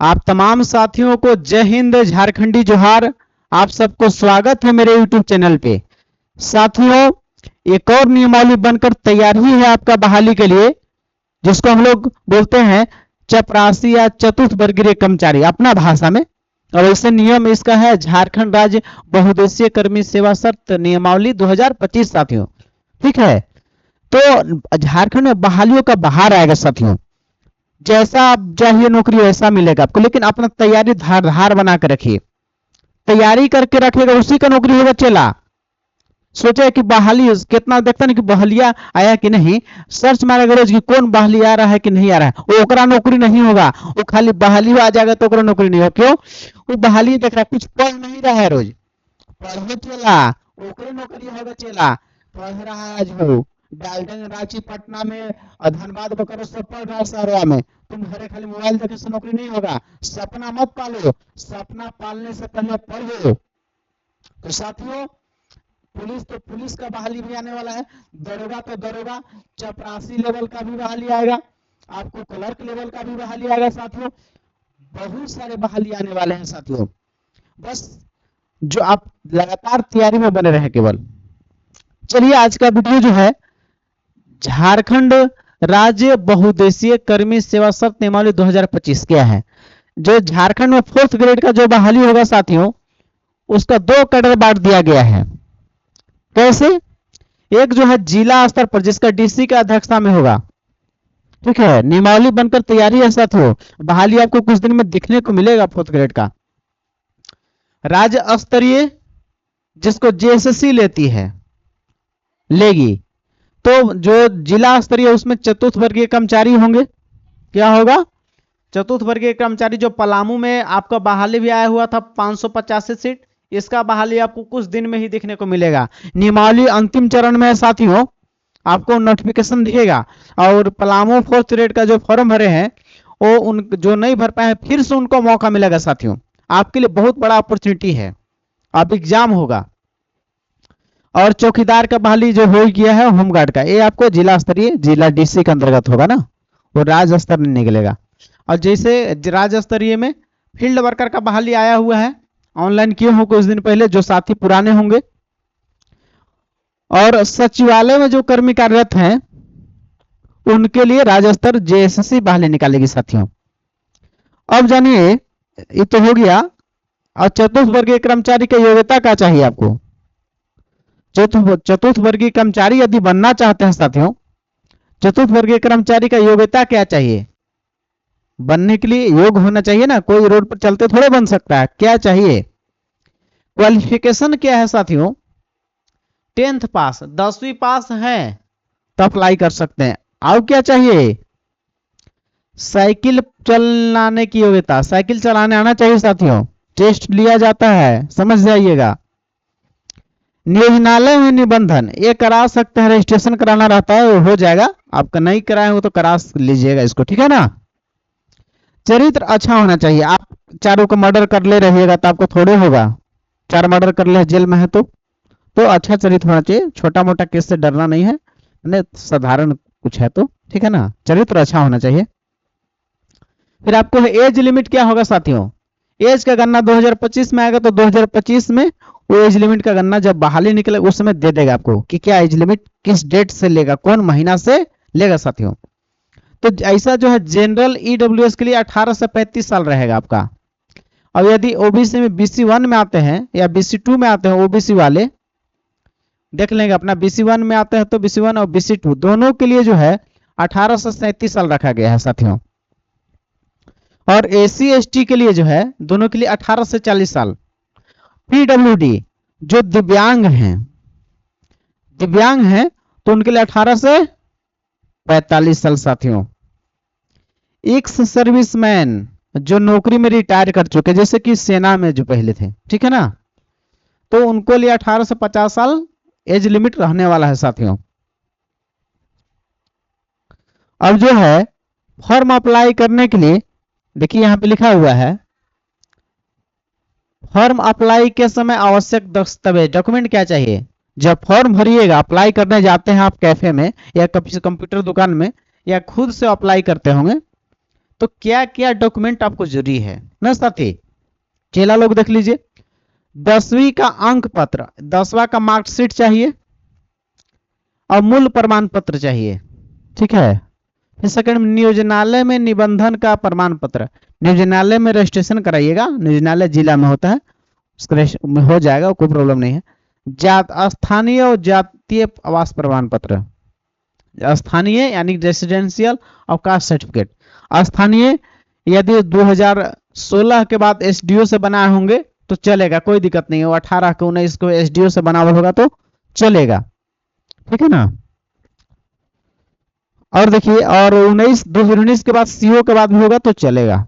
आप तमाम साथियों को जय हिंद, झारखंडी जोहार। आप सबको स्वागत है मेरे YouTube चैनल पे। साथियों, एक और नियमावली बनकर तैयार ही है आपका बहाली के लिए, जिसको हम लोग बोलते हैं चपरासी या चतुर्थ वर्गीय कर्मचारी अपना भाषा में। और ऐसे नियम इसका है झारखंड राज्य बहुउद्देशीय कर्मी सेवा शर्त नियमावली 2025। साथियों ठीक है, तो झारखंड में बहालियों का बहार आएगा साथियों। जैसा आप चाहिए नौकरी वैसा मिलेगा आपको, लेकिन अपना तैयारी धार बना कर रखिए। तैयारी करके रखेगा उसी का नौकरी होगा चेला। सोचे कि बहाली कितना देखता नहीं कि बहलिया आया कि नहीं, सर्च मारेगा रोज कि कौन बहाली आ रहा है कि नहीं आ रहा है, वो ओकरा नौकरी नहीं होगा। वो खाली बहाली आ जाएगा तो ओकरा नौकरी नहीं होगा। क्यों? वो बहाली देख रहा है, कुछ पढ़ नहीं रहा है। रोज पढ़ो चेला, ओकरे नौकरी होगा चेला। पढ़ रहा है आज वो डाल्टन, रांची, पटना में, धनबाद वगैरह सब पढ़ रहा है शहरों में। तुम घरे खाली मोबाइल देखे से नौकरी नहीं होगा। सपना मत पालो, सपना पालने से पहले पढ़ो। तो साथियों, पुलिस तो पुलिस का बहाली भी आने वाला है, दरोगा तो दरोगा, चपरासी लेवल का भी बहाली आएगा, आपको क्लर्क लेवल का भी बहाली आएगा। साथियों बहुत सारे बहाली आने वाले हैं साथियों, बस जो आप लगातार तैयारी में बने रहे केवल। चलिए आज का वीडियो जो है झारखंड राज्य बहुउद्देशीय कर्मी सेवा शर्त नियमावली 2025 क्या है। जो झारखंड में 4th ग्रेड का जो बहाली होगा साथियों, उसका 2 कैडर बांट दिया गया है। कैसे? एक जो है जिला स्तर पर, जिसका डीसी का अध्यक्षता में होगा। ठीक है, नियमावली बनकर तैयारी है साथियों। बहाली आपको कुछ दिन में दिखने को मिलेगा 4th ग्रेड का। राज्य स्तरीय, जिसको जेएसएससी लेती है, लेगी। तो जो जिला स्तरीय उसमें चतुर्थ वर्गीय कर्मचारी होंगे। क्या होगा? चतुर्थ वर्गीय कर्मचारी। जो पलामू में आपका बहाली भी आया हुआ था 585 सीट, इसका बहाली आपको कुछ दिन में ही देखने को मिलेगा। नियमावली अंतिम चरण में है साथियों, आपको नोटिफिकेशन दिखेगा। और पलामू 4th ग्रेड का जो फॉर्म भरे हैं, वो उन जो नहीं भर पाए फिर से उनको मौका मिलेगा साथियों। आपके लिए बहुत बड़ा अपॉर्चुनिटी है, अब एग्जाम होगा। और चौकीदार का बहाली जो हो गया है होमगार्ड का, ये आपको जिला स्तरीय, जिला डीसी के अंतर्गत होगा ना, वो राज्य स्तर नहीं निकलेगा। और जैसे राज्य स्तरीय में फील्ड वर्कर का बहाली आया हुआ है, ऑनलाइन किए हो कुछ दिन पहले, जो साथी पुराने होंगे। और सचिवालय में जो कर्मी कार्यरत हैं उनके लिए राज्य स्तर जेएसएससी बहाली निकालेगी साथियों। अब जानिए, ये तो हो गया। और चतुर्थ वर्गीय कर्मचारी की योग्यता क्या चाहिए आपको? चतुर्थ वर्गीय कर्मचारी यदि बनना चाहते हैं साथियों, चतुर्थ वर्गीय कर्मचारी का योग्यता क्या चाहिए? बनने के लिए योग्य होना चाहिए ना, कोई रोड पर चलते थोड़े बन सकता है। क्या चाहिए? क्वालिफिकेशन क्या है साथियों? 10th पास, 10वीं पास है तो अप्लाई कर सकते हैं। और क्या चाहिए? साइकिल चलाने की योग्यता, साइकिल चलाने आना चाहिए साथियों। टेस्ट लिया जाता है, समझ जाइएगा। नियोजनालय में निबंधन ये करा सकते हैं, रजिस्ट्रेशन कराना रहता है, वो हो जाएगा। आपका नहीं कराए हो तो करा लीजिएगा इसको, ठीक है ना। चरित्र अच्छा होना चाहिए। आप चारों को मर्डर कर ले रहिएगा तो आपको थोड़े होगा। 4 मर्डर कर ले जेल में है तो अच्छा चरित्र होना चाहिए। छोटा मोटा केस से डरना नहीं है, नहीं साधारण कुछ है तो ठीक है ना। चरित्र अच्छा होना चाहिए। फिर आपको एज लिमिट क्या होगा साथियों? एज का गणना 2025 में आएगा, तो 2025 में वो एज लिमिट का गणना जब बहाली निकले उस समय दे देगा आपको कि क्या एज लिमिट किस डेट से लेगा, कौन महीना से लेगा साथियों। तो ऐसा जो है जनरल ईडब्ल्यूएस के लिए 18 से 35 साल रहेगा आपका। और यदि ओबीसी में BC1 में आते हैं या BC2 में आते हैं, ओबीसी वाले देख लेंगे अपना। BC1 में आते हैं तो BC1 और BC2 दोनों के लिए जो है 18 से 37 साल रखा गया है साथियों। और एसी एसटी के लिए जो है दोनों के लिए 18 से 40 साल। पीडब्ल्यूडी जो दिव्यांग हैं तो उनके लिए 18 से 45 साल साथियों। एक्स सर्विसमैन जो नौकरी में रिटायर कर चुके, जैसे कि सेना में जो पहले थे, ठीक है ना, तो उनको लिए 18 से 50 साल एज लिमिट रहने वाला है साथियों। अब जो है फॉर्म अप्लाई करने के लिए देखिए यहां पे लिखा हुआ है, फॉर्म अप्लाई के समय आवश्यक दस्तावेज डॉक्यूमेंट क्या चाहिए। जब फॉर्म भरिएगा, अप्लाई करने जाते हैं आप कैफे में या कंप्यूटर दुकान में या खुद से अप्लाई करते होंगे, तो क्या क्या डॉक्यूमेंट आपको जरूरी है ना साथी। चेला लोग देख लीजिए, 10वीं का अंक पत्र, 10वां का मार्कशीट चाहिए और मूल प्रमाण पत्र चाहिए, ठीक है। फिर सेकंड, नियोजनालय में निबंधन का प्रमाण पत्र, नियोजनालय में रजिस्ट्रेशन कराइएगा, नियोजनालय जिला में होता है, उसका हो जाएगा, कोई प्रॉब्लम नहीं है। स्थानीय और जातीय आवास प्रमाण पत्र, स्थानीय यानी रेसिडेंशियल और कास्ट सर्टिफिकेट। स्थानीय यदि 2016 के बाद एसडीओ से बनाए होंगे तो चलेगा, कोई दिक्कत नहीं है। 18 को 19 को एसडीओ से बना हुआ होगा तो चलेगा, ठीक है ना। और देखिए, और 2019 के बाद सीओ के बाद भी होगा तो चलेगा।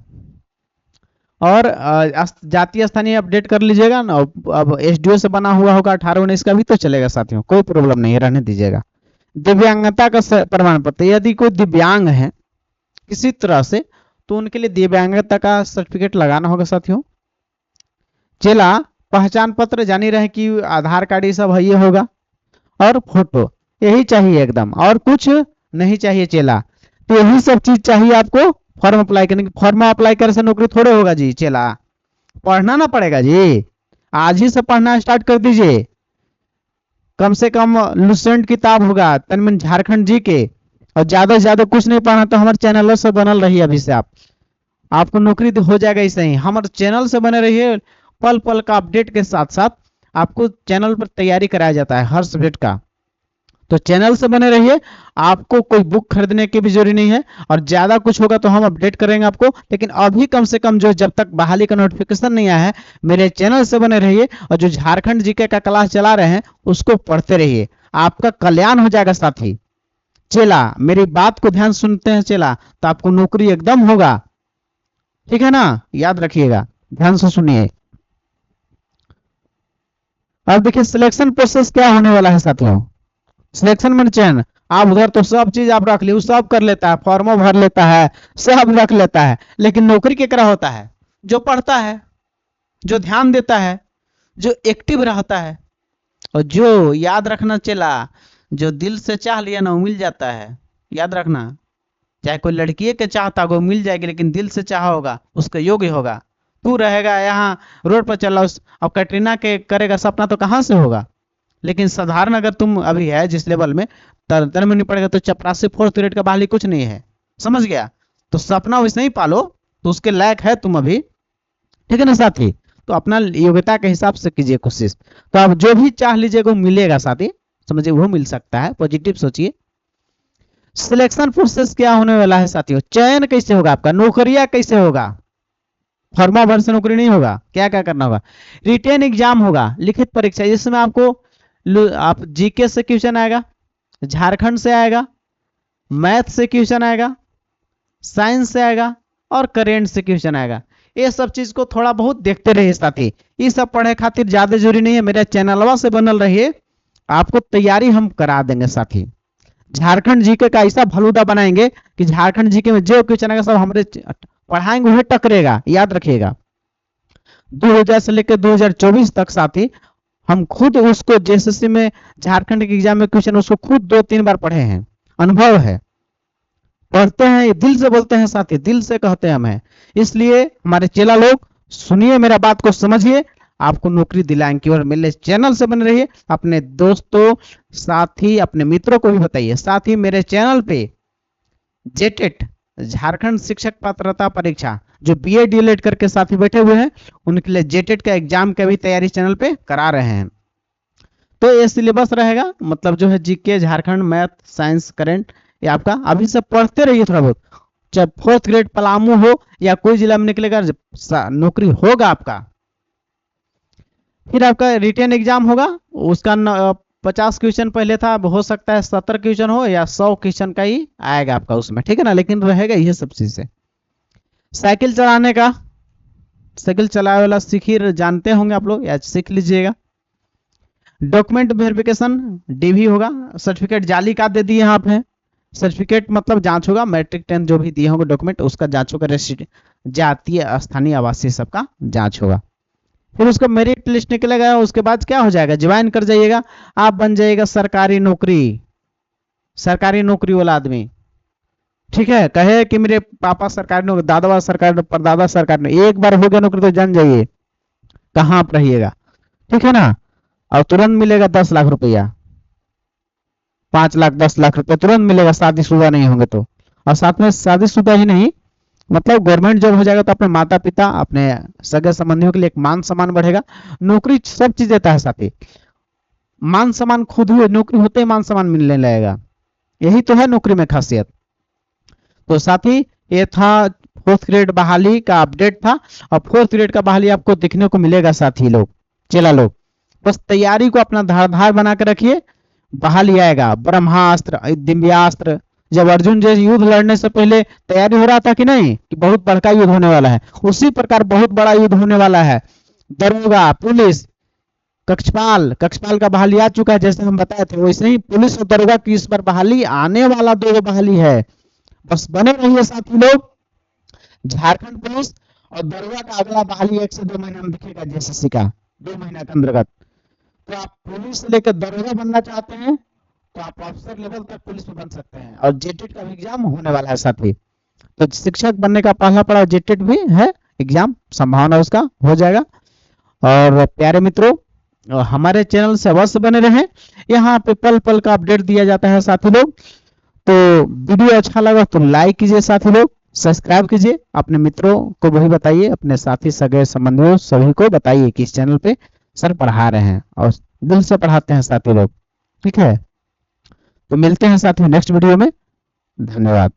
और जातीय स्थानीय अपडेट कर लीजिएगा ना। अब एसडीओ से बना हुआ होगा 18-19 का भी तो चलेगा साथियों, कोई प्रॉब्लम नहीं है, रहने दीजिएगा। दिव्यांगता का प्रमाण पत्र, यदि कोई दिव्यांग है किसी तरह से तो उनके लिए दिव्यांगता का सर्टिफिकेट लगाना होगा साथियों। चेला पहचान पत्र, जानी रहे कि आधार कार्ड ये सब है, ये होगा, और फोटो, यही चाहिए एकदम, और कुछ नहीं चाहिए चेला। तो यही सब चीज चाहिए आपको फॉर्म अप्लाई करने की। फॉर्म अप्लाई करने से नौकरी थोड़े होगा जी चेला, पढ़ना ना पड़ेगा जी, आज ही से पढ़ना स्टार्ट कर दीजिए। कम से कम लुसेंट किताब होगा तनमन झारखंड जी के, और ज्यादा से ज्यादा कुछ नहीं पढ़ना तो हमारे चैनल से बनल रहिए। अभी से आपको नौकरी हो जाएगा ऐसे ही, हमारे चैनल से बने रहिए। पल पल का अपडेट के साथ साथ आपको चैनल पर तैयारी कराया जाता है हर सब्जेक्ट का, तो चैनल से बने रहिए। आपको कोई बुक खरीदने की भी जरूरी नहीं है, और ज्यादा कुछ होगा तो हम अपडेट करेंगे आपको। लेकिन अभी कम से कम जो जब तक बहाली का नोटिफिकेशन नहीं आया है, मेरे चैनल से बने रहिए, और जो झारखंड जीके का क्लास चला रहे हैं उसको पढ़ते रहिए, आपका कल्याण हो जाएगा साथी। चेला मेरी बात को ध्यान सुनते हैं चेला, तो आपको नौकरी एकदम होगा, ठीक है ना, याद रखिएगा, ध्यान से सुनिए। अब देखिए सिलेक्शन प्रोसेस क्या होने वाला है साथियों। सिलेक्शन में चयन, आप उधर तो सब चीज आप रख ली, सब कर लेता है, फॉर्मो भर लेता है, सब रख लेता है, लेकिन नौकरी केकरा होता है? जो पढ़ता है, जो ध्यान देता है, जो एक्टिव रहता है, और जो याद रखना चला, जो दिल से चाह लिया ना वो मिल जाता है, याद रखना। चाहे कोई लड़की के चाहता होगा मिल जाएगी, लेकिन दिल से चाहा होगा उसका योग्य होगा। तू रहेगा यहाँ रोड पर चला उस, अब कैटरीना के करेगा सपना तो कहाँ से होगा। लेकिन साधारण अगर तुम अभी है जिस लेवल में तरह में नहीं पड़ेगा तो चपरासी 4th ग्रेड का बहाली कुछ नहीं है, समझ गया। तो सपना वैसे नहीं पालो, तो उसके लायक है तुम अभी, ठीक है ना साथी। तो अपना योग्यता के हिसाब से कीजिए कोशिश, तो आप जो भी चाह लीजिएगा वो मिलेगा साथी, समझिए वो मिल सकता है, पॉजिटिव सोचिए। सिलेक्शन प्रोसेस क्या होने वाला है साथियों, चयन कैसे होगा आपका, नौकरियां कैसे होगा। फॉर्मा भर से नौकरी नहीं होगा, क्या क्या करना होगा। रिटेन एग्जाम होगा, लिखित परीक्षा, जिसमें आपको आप जीके से क्वेश्चन आएगा, झारखंड से आएगा, मैथ से क्वेश्चन आएगा, साइंस से आएगा, और करेंट से क्वेश्चन आएगा। ये सब चीज को थोड़ा बहुत देखते रहिए साथी, ये सब पढ़े खातिर ज्यादा जरूरी नहीं है, मेरे चैनलवा से बनल रहिए, आपको तैयारी हम करा देंगे साथी। झारखंड जीके का ऐसा फलूदा बनाएंगे कि झारखंड जीके में जो क्वेश्चन आएगा सब हमारे पढ़ाएंगे, वह टकरेगा, याद रखिएगा। 2000 से लेकर 2024 तक साथी हम खुद उसको जेएसएससी में झारखंड के एग्जाम में क्वेश्चन उसको खुद 2-3 बार पढ़े हैं, अनुभव है, पढ़ते हैं, दिल से बोलते हैं साथी, दिल से कहते हैं हमें। इसलिए हमारे चेला लोग सुनिए, मेरा बात को समझिए, आपको नौकरी दिलाएंगे। और मेरे चैनल से बने रहिए, अपने दोस्तों साथी अपने मित्रों को भी बताइए। साथ ही मेरे चैनल पे जेटेट झारखंड शिक्षक पात्रता परीक्षा जो बीए डीएलएड करके साथी बैठे हुए हैं, उनके लिए जेटेट का एग्जाम का भी तैयारी चैनल पे करा रहे हैं। तो ये सिलेबस रहेगा, मतलब जो है GK, Jharkhand, math, science, current, ये आपका अभी से पढ़ते रहिए थोड़ा बहुत। चाहे 4th ग्रेड पलामू हो या कोई जिला में निकलेगा, नौकरी होगा आपका। फिर आपका रिटेन एग्जाम होगा, उसका 50 क्वेश्चन पहले था, अब हो सकता है 70 क्वेश्चन हो या 100 क्वेश्चन का ही आएगा आपका उसमें, ठीक है ना, लेकिन रहेगा ये सब चीजें। साइकिल चलाने का, साइकिल चलाने वाला सीख ही जानते होंगे आप लोग, या सीख लीजिएगा। डॉक्यूमेंट वेरिफिकेशन डीवी होगा, सर्टिफिकेट जाली का दे दिए आप हैं, सर्टिफिकेट मतलब जांच होगा, मैट्रिक 10 जो भी दिए होंगे डॉक्यूमेंट उसका जांच होगा, जातीय स्थानीय आवासीय सबका जांच होगा। फिर उसका मेरिट लिस्ट निकलेगा, उसके बाद क्या हो जाएगा, ज्वाइन कर जाइएगा, आप बन जाइएगा सरकारी नौकरी, सरकारी नौकरी वाला आदमी, ठीक है, कहे कि मेरे पापा सरकारी नौकरी, दादा सरकारी, परदादा सरकारी नौकरी, एक बार हो गया नौकरी तो जान जाइए कहाँ आप रहिएगा। ठीक है ना। और तुरंत मिलेगा 10 लाख रुपया, 5 लाख 10 लाख रुपया तुरंत मिलेगा, शादीशुदा नहीं होंगे तो। और साथ में शादीशुदा ही नहीं, मतलब गवर्नमेंट जॉब हो जाएगा तो अपने माता पिता, अपने सगे संबंधियों के लिए एक मान सम्मान बढ़ेगा। नौकरी सब चीज देता है साथी, मान सम्मान खुद ही, नौकरी होते ही मान सम्मान मिलने लगेगा, यही तो है नौकरी में खासियत। तो साथी ये था फोर्थ ग्रेड बहाली का अपडेट था, और फोर्थ ग्रेड का बहाली आपको देखने को मिलेगा साथी लोग, चेला लोग। बस तैयारी को अपना धारदार बना के रखिए, बहाली आएगा। ब्रह्मास्त्र, दिव्यास्त्र, जब अर्जुन जैसे युद्ध लड़ने से पहले तैयारी हो रहा था कि नहीं, कि बहुत बड़का युद्ध होने वाला है, उसी प्रकार बहुत बड़ा युद्ध होने वाला है। दरोगा, पुलिस, कक्षपाल, कक्षपाल का बहाली आ चुका है जैसे हम बताए थे, वैसे ही पुलिस और दरोगा की इस बार बहाली आने वाला, 2 बहाली है। बस बने रहिए साथी लोग। झारखंड पुलिस और दरोगा का अगला बहाली 1 से 2 महीने में दिखेगा, जेएसएससी का 2 महीना के अंतर्गत। तो आप पुलिस से लेकर दरोगा बनना चाहते हैं तो आप ऑफिसर लेवल तक पुलिस में बन सकते हैं, और जेटेट का भी एग्जाम होने वाला है साथी। तो शिक्षक बनने का पहला पड़ा जेटेट भी है एग्जाम, संभावना उसका हो जाएगा। और प्यारे मित्रों, हमारे चैनल से अवश्य बने रहें, यहाँ पे पल पल का अपडेट दिया जाता है साथी लोग। तो वीडियो अच्छा लगा तो लाइक कीजिए साथी लोग, सब्सक्राइब कीजिए, अपने मित्रों को वही बताइए, अपने साथी सगे संबंधियों सभी को बताइए कि इस चैनल पे सर पढ़ा रहे हैं, और दिल से पढ़ाते हैं साथी लोग। ठीक है, तो मिलते हैं साथियों नेक्स्ट वीडियो में। धन्यवाद।